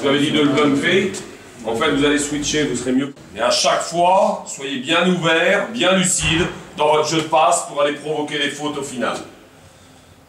vous avez dit de le bumper. En fait, vous allez switcher, vous serez mieux. Et à chaque fois, soyez bien ouvert, bien lucide dans votre jeu de passe pour aller provoquer les fautes au final.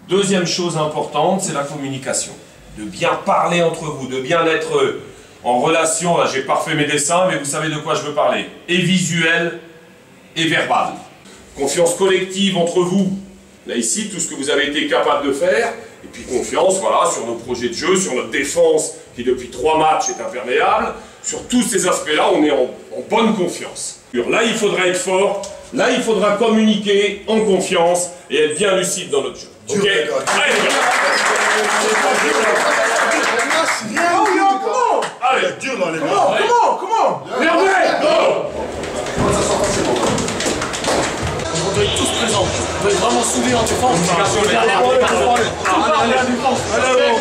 Deuxième chose importante, c'est la communication. De bien parler entre vous, de bien être en relation. Là, j'ai pas refait mes dessins, mais vous savez de quoi je veux parler. Et visuel et verbal. Confiance collective entre vous. Là, ici, tout ce que vous avez été capable de faire. Et puis confiance, voilà, sur nos projets de jeu, sur notre défense, qui depuis 3 matchs est imperméable. Sur tous ces aspects-là, on est en bonne confiance. Là, il faudra être fort. Là, il faudra communiquer en confiance et être bien lucide dans notre jeu. Ok? Allez, les gars. Allez, dur dans les mains. Comment Hervé, go! On doit être tous présents. On doit être vraiment soudés en défense.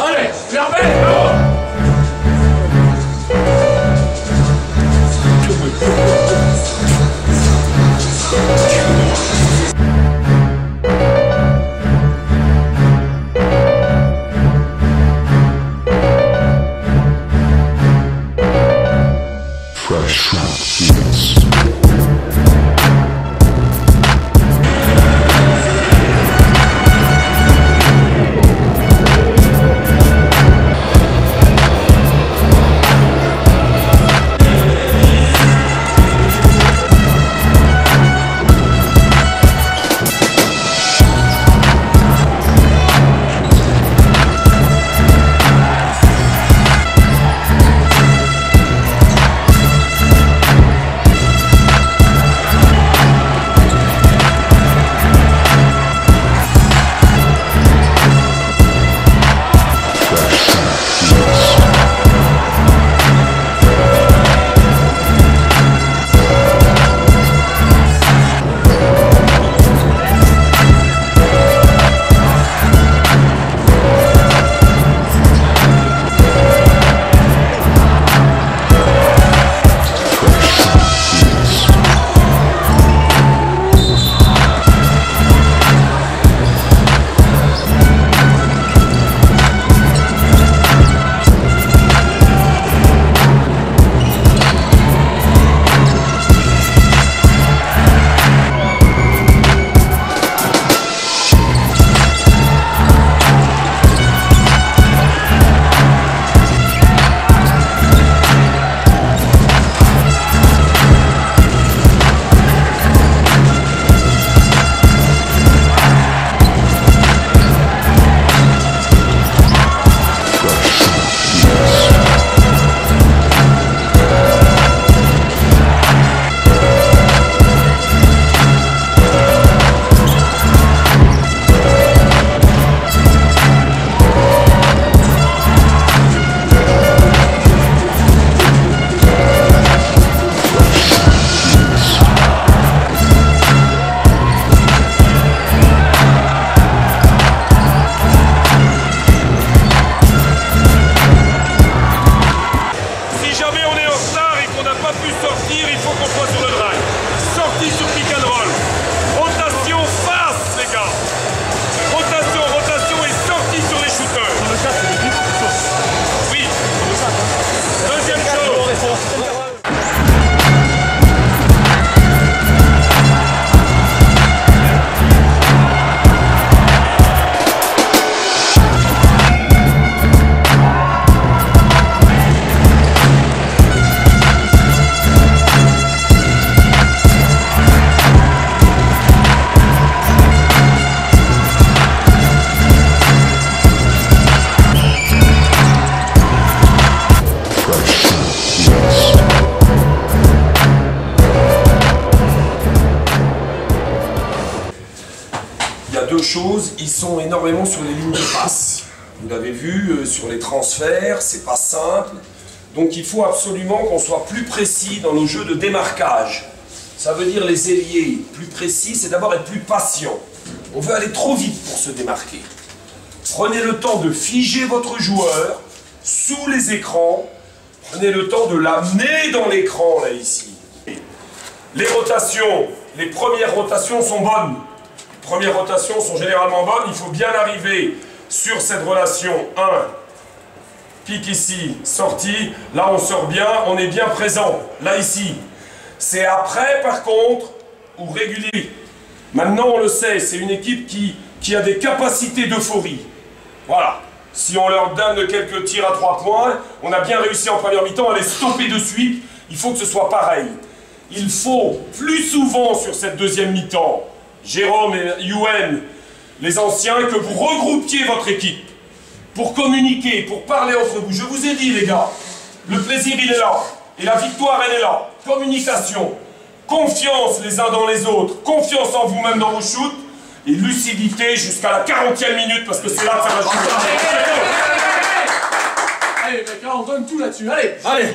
Allez, Hervé, go! Choses, ils sont énormément sur les lignes de passe. Vous l'avez vu, sur les transferts, c'est pas simple. Donc il faut absolument qu'on soit plus précis dans nos jeux de démarquage. Ça veut dire les ailiers plus précis, c'est d'abord être plus patient. On veut aller trop vite pour se démarquer. Prenez le temps de figer votre joueur sous les écrans. Prenez le temps de l'amener dans l'écran, là, ici. Les rotations, les premières rotations sont bonnes. Les premières rotations sont généralement bonnes. Il faut bien arriver sur cette relation 1, pique ici, sortie. Là, on sort bien, on est bien présent. Là, ici. C'est après, par contre, ou régulier. Maintenant, on le sait, c'est une équipe qui a des capacités d'euphorie. Voilà. Si on leur donne quelques tirs à 3 points, on a bien réussi en première mi-temps à les stopper de suite. Il faut que ce soit pareil. Il faut plus souvent sur cette deuxième mi-temps, Jérôme et Youen, les anciens, que vous regroupiez votre équipe pour communiquer, pour parler entre vous. Je vous ai dit, les gars, le plaisir, il est là. Et la victoire, elle est là. Communication, confiance les uns dans les autres, confiance en vous-même dans vos shoots, et lucidité jusqu'à la 40e minute, parce que c'est là que ça va jouer. Allez, mec, là, on donne tout là-dessus. Allez. Allez.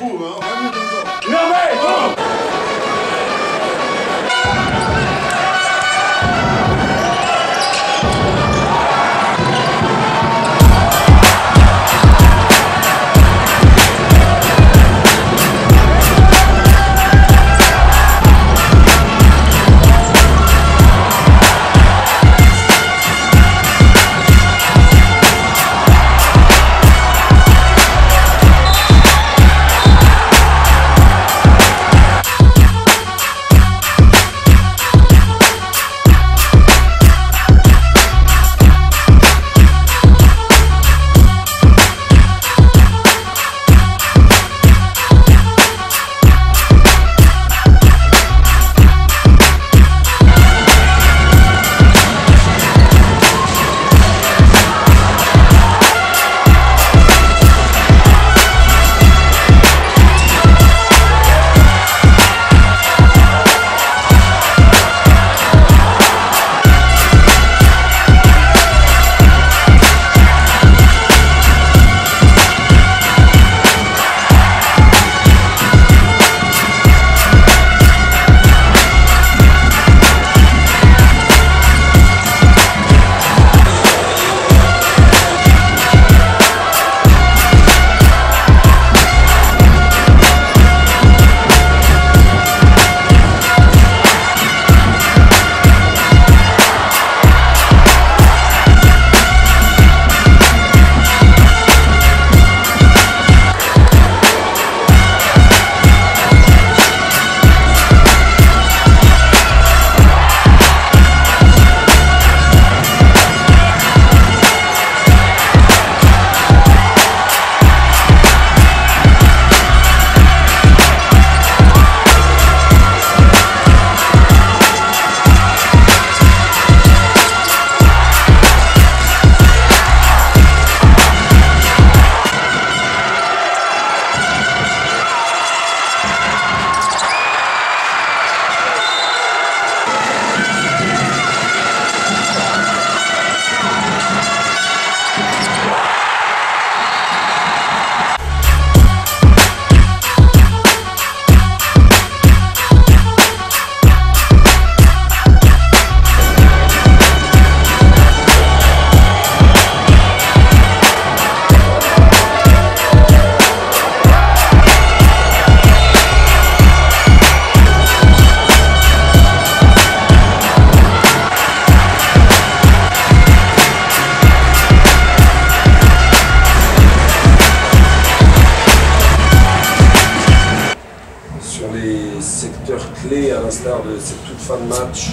clés à l'instar de cette toute fin de match,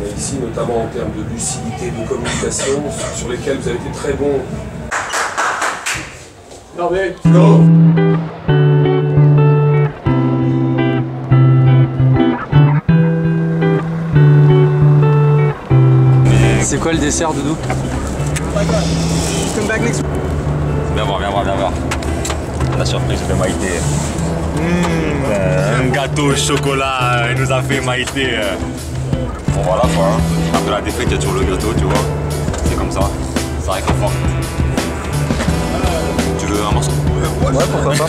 mais ici notamment en termes de lucidité, de communication, sur lesquels vous avez été très bons. Non mais... Go! C'est quoi le dessert, Doudou? Come back next week. Viens voir, viens voir, viens voir. La surprise de Maïté. Un gâteau au chocolat, il nous a fait Maïté. Bon voilà quoi, hein. Après la défaite, il y a toujours le gâteau, tu vois. C'est comme ça, ça réconforte. Tu veux un morceau? Ouais, pourquoi pas.